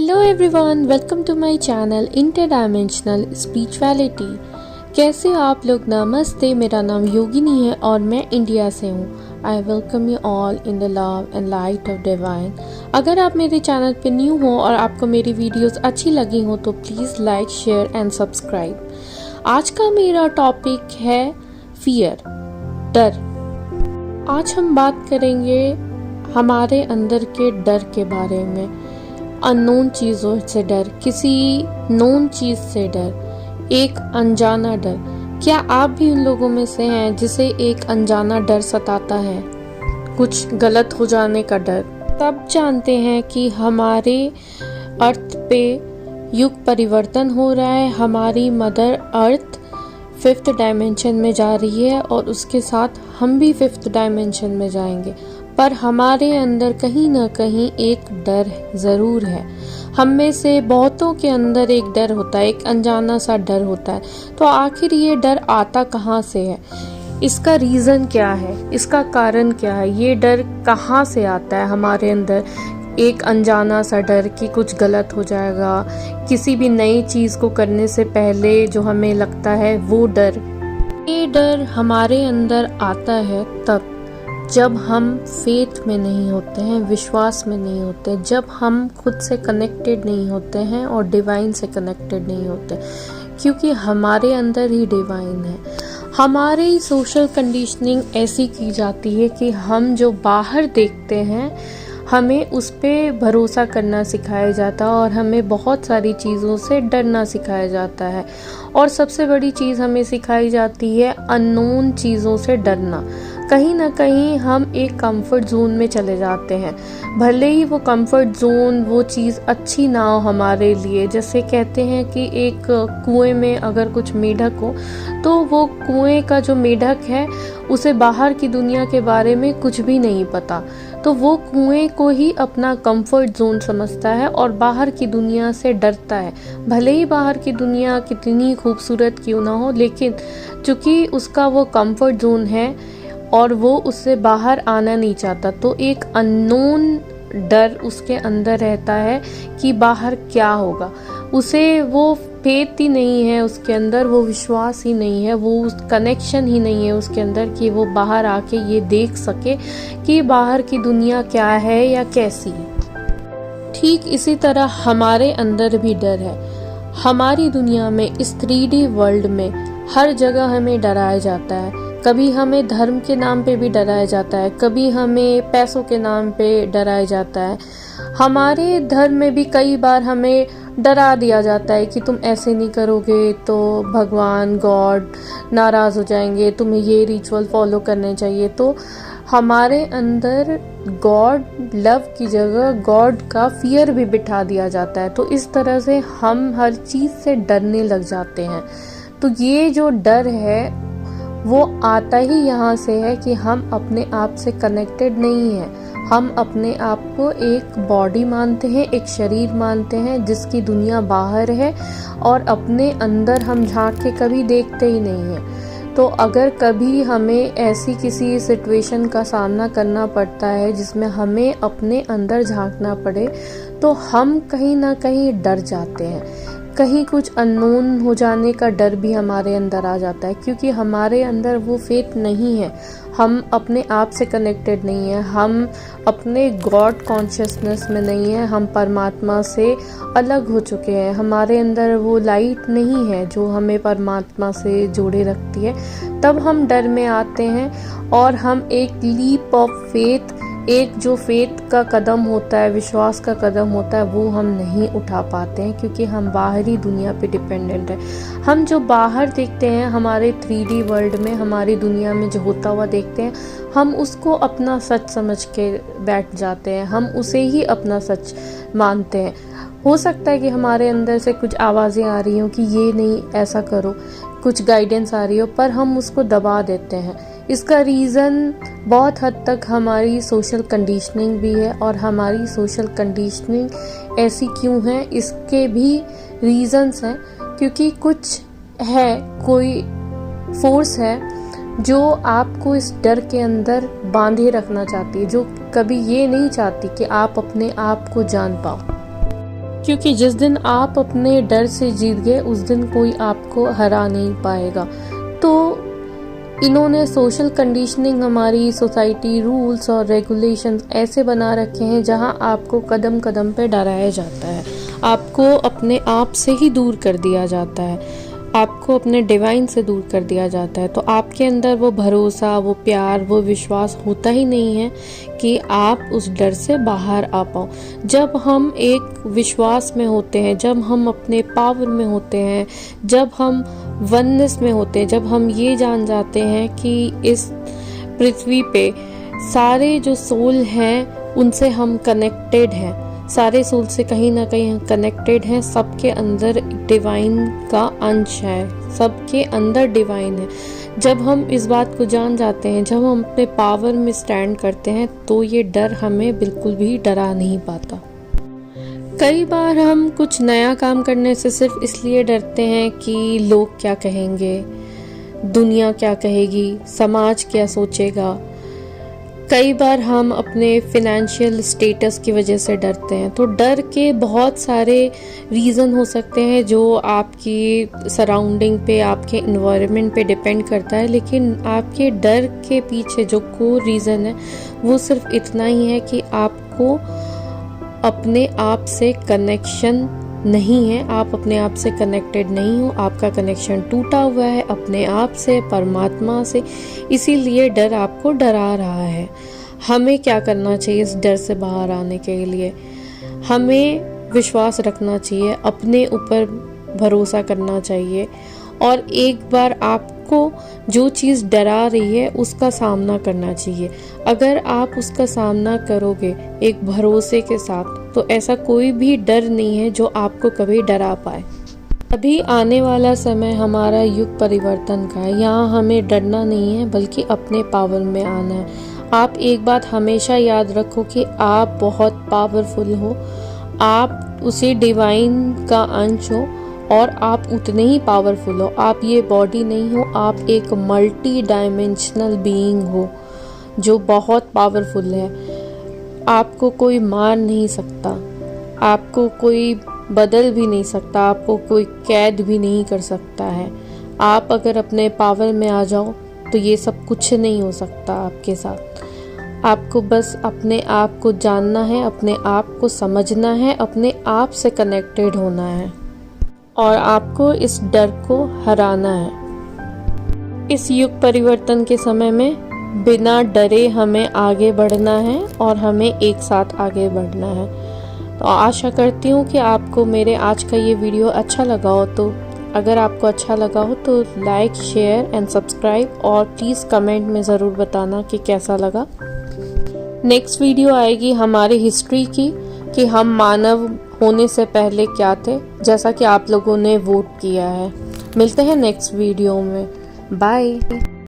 Hello everyone, welcome to my channel interdimensional spirituality. कैसे हो आप लोग? नमस्ते, मेरा नाम योगिनी है और मैं इंडिया से हूँ। I welcome you all in the love and light of divine. अगर आप मेरे चैनल पे न्यू हो और आपको मेरी वीडियोस अच्छी लगी हो तो please like, share and subscribe. आज का मेरा टॉपिक है फियर, डर। आज हम बात करेंगे हमारे अंदर के डर के बारे में। अननोन चीज़ों से डर, किसी नोन चीज़ से डर, एक अनजाना डर। क्या आप भी उन लोगों में से हैं जिसे एक अनजाना डर सताता है? कुछ गलत हो जाने का डर। तब जानते हैं कि हमारे अर्थ पे युग परिवर्तन हो रहा है। हमारी मदर अर्थ 5th डायमेंशन में जा रही है और उसके साथ हम भी 5th डायमेंशन में जाएंगे। पर हमारे अंदर कहीं ना कहीं एक डर ज़रूर है। हम में से बहुतों के अंदर एक डर होता है, एक अनजाना सा डर होता है। तो आखिर ये डर आता कहाँ से है? इसका रीज़न क्या है? इसका कारण क्या है? ये डर कहाँ से आता है हमारे अंदर? एक अनजाना सा डर कि कुछ गलत हो जाएगा, किसी भी नई चीज़ को करने से पहले जो हमें लगता है वो डर। ये डर हमारे अंदर आता है तब जब हम फेथ में नहीं होते हैं, विश्वास में नहीं होते, जब हम खुद से कनेक्टेड नहीं होते हैं और डिवाइन से कनेक्टेड नहीं होते, क्योंकि हमारे अंदर ही डिवाइन है। हमारी सोशल कंडीशनिंग ऐसी की जाती है कि हम जो बाहर देखते हैं हमें उस पर भरोसा करना सिखाया जाता है और हमें बहुत सारी चीज़ों से डरना सिखाया जाता है। और सबसे बड़ी चीज़ हमें सिखाई जाती है अननोन चीज़ों से डरना। कहीं ना कहीं हम एक कंफर्ट जोन में चले जाते हैं, भले ही वो कंफर्ट जोन, वो चीज़ अच्छी ना हो हमारे लिए। जैसे कहते हैं कि एक कुएं में अगर कुछ मेढक हो तो वो कुएं का जो मेढक है उसे बाहर की दुनिया के बारे में कुछ भी नहीं पता, तो वो कुएं को ही अपना कंफर्ट जोन समझता है और बाहर की दुनिया से डरता है। भले ही बाहर की दुनिया कितनी खूबसूरत क्यों ना हो, लेकिन चूंकि उसका वो कंफर्ट जोन है और वो उससे बाहर आना नहीं चाहता, तो एक अननोन डर उसके अंदर रहता है कि बाहर क्या होगा। उसे वो फेथ ही नहीं है उसके अंदर, वो विश्वास ही नहीं है, वो कनेक्शन ही नहीं है उसके अंदर कि वो बाहर आके ये देख सके कि बाहर की दुनिया क्या है या कैसी है। ठीक इसी तरह हमारे अंदर भी डर है। हमारी दुनिया में, इस 3D वर्ल्ड में हर जगह हमें डराया जाता है। कभी हमें धर्म के नाम पे भी डराया जाता है, कभी हमें पैसों के नाम पे डराया जाता है। हमारे धर्म में भी कई बार हमें डरा दिया जाता है कि तुम ऐसे नहीं करोगे तो भगवान, गॉड नाराज़ हो जाएंगे, तुम्हें ये रिचुअल फॉलो करने चाहिए। तो हमारे अंदर गॉड लव की जगह गॉड का फियर भी बिठा दिया जाता है। तो इस तरह से हम हर चीज़ से डरने लग जाते हैं। तो ये जो डर है वो आता ही यहाँ से है कि हम अपने आप से कनेक्टेड नहीं हैं। हम अपने आप को एक बॉडी मानते हैं, एक शरीर मानते हैं जिसकी दुनिया बाहर है, और अपने अंदर हम झांक के कभी देखते ही नहीं हैं। तो अगर कभी हमें ऐसी किसी सिचुएशन का सामना करना पड़ता है जिसमें हमें अपने अंदर झांकना पड़े, तो हम कहीं ना कहीं डर जाते हैं। कहीं कुछ अननोन हो जाने का डर भी हमारे अंदर आ जाता है, क्योंकि हमारे अंदर वो फेथ नहीं है। हम अपने आप से कनेक्टेड नहीं है, हम अपने गॉड कॉन्शियसनेस में नहीं है, हम परमात्मा से अलग हो चुके हैं। हमारे अंदर वो लाइट नहीं है जो हमें परमात्मा से जोड़े रखती है। तब हम डर में आते हैं और हम एक लीप ऑफ फेथ, एक जो फेथ का कदम होता है, विश्वास का कदम होता है, वो हम नहीं उठा पाते हैं, क्योंकि हम बाहरी दुनिया पे डिपेंडेंट है। हम जो बाहर देखते हैं हमारे 3D वर्ल्ड में, हमारी दुनिया में जो होता हुआ देखते हैं, हम उसको अपना सच समझ के बैठ जाते हैं, हम उसे ही अपना सच मानते हैं। हो सकता है कि हमारे अंदर से कुछ आवाज़ें आ रही हों कि ये नहीं, ऐसा करो, कुछ गाइडेंस आ रही हो, पर हम उसको दबा देते हैं। इसका रीज़न बहुत हद तक हमारी सोशल कंडीशनिंग भी है, और हमारी सोशल कंडीशनिंग ऐसी क्यों है इसके भी रीज़न्स हैं। क्योंकि कुछ है, कोई फोर्स है जो आपको इस डर के अंदर बांधे रखना चाहती है, जो कभी ये नहीं चाहती कि आप अपने आप को जान पाओ। क्योंकि जिस दिन आप अपने डर से जीत गए उस दिन कोई आपको हरा नहीं पाएगा। तो इन्होंने सोशल कंडीशनिंग, हमारी सोसाइटी, रूल्स और रेगुलेशंस ऐसे बना रखे हैं जहां आपको कदम कदम पे डराया जाता है, आपको अपने आप से ही दूर कर दिया जाता है, आपको अपने डिवाइन से दूर कर दिया जाता है। तो आपके अंदर वो भरोसा, वो प्यार, वो विश्वास होता ही नहीं है कि आप उस डर से बाहर आ पाओ। जब हम एक विश्वास में होते हैं, जब हम अपने पावर में होते हैं, जब हम वननेस में होते हैं, जब हम ये जान जाते हैं कि इस पृथ्वी पे सारे जो सोल हैं उनसे हम कनेक्टेड हैं, सारे सोल से कहीं ना कहीं कनेक्टेड हैं, सबके अंदर डिवाइन का अंश है, सबके अंदर डिवाइन है। जब हम इस बात को जान जाते हैं, जब हम अपने पावर में स्टैंड करते हैं, तो ये डर हमें बिल्कुल भी डरा नहीं पाता। कई बार हम कुछ नया काम करने से सिर्फ इसलिए डरते हैं कि लोग क्या कहेंगे, दुनिया क्या कहेगी, समाज क्या सोचेगा। कई बार हम अपने फिनेंशियल स्टेटस की वजह से डरते हैं। तो डर के बहुत सारे रीज़न हो सकते हैं जो आपकी सराउंडिंग पे, आपके इन्वायरमेंट पे डिपेंड करता है, लेकिन आपके डर के पीछे जो कोर रीज़न है वो सिर्फ इतना ही है कि आपको अपने आप से कनेक्शन नहीं है, आप अपने आप से कनेक्टेड नहीं हो, आपका कनेक्शन टूटा हुआ है अपने आप से, परमात्मा से, इसीलिए डर आपको डरा रहा है। हमें क्या करना चाहिए इस डर से बाहर आने के लिए? हमें विश्वास रखना चाहिए, अपने ऊपर भरोसा करना चाहिए, और एक बार आपको जो चीज़ डरा रही है उसका सामना करना चाहिए। अगर आप उसका सामना करोगे एक भरोसे के साथ, तो ऐसा कोई भी डर नहीं है जो आपको कभी डरा पाए। अभी आने वाला समय हमारा युग परिवर्तन का है। यहाँ हमें डरना नहीं है, बल्कि अपने पावर में आना है। आप एक बात हमेशा याद रखो कि आप बहुत पावरफुल हो, आप उसी डिवाइन का अंश हो, और आप उतने ही पावरफुल हो। आप ये बॉडी नहीं हो, आप एक मल्टी डायमेंशनल बीइंग हो जो बहुत पावरफुल है। आपको कोई मार नहीं सकता, आपको कोई बदल भी नहीं सकता, आपको कोई कैद भी नहीं कर सकता है। आप अगर अपने पावर में आ जाओ तो ये सब कुछ नहीं हो सकता आपके साथ। आपको बस अपने आप को जानना है, अपने आप को समझना है, अपने आप से कनेक्टेड होना है, और आपको इस डर को हराना है। इस युग परिवर्तन के समय में बिना डरे हमें आगे बढ़ना है, और हमें एक साथ आगे बढ़ना है। तो आशा करती हूँ कि आपको मेरे आज का ये वीडियो अच्छा लगा हो। तो अगर आपको अच्छा लगा हो तो लाइक, शेयर एंड सब्सक्राइब, और प्लीज़ कमेंट में ज़रूर बताना कि कैसा लगा। नेक्स्ट वीडियो आएगी हमारी हिस्ट्री की, कि हम मानव होने से पहले क्या थे, जैसा कि आप लोगों ने वोट किया है। मिलते हैं नेक्स्ट वीडियो में। बाय।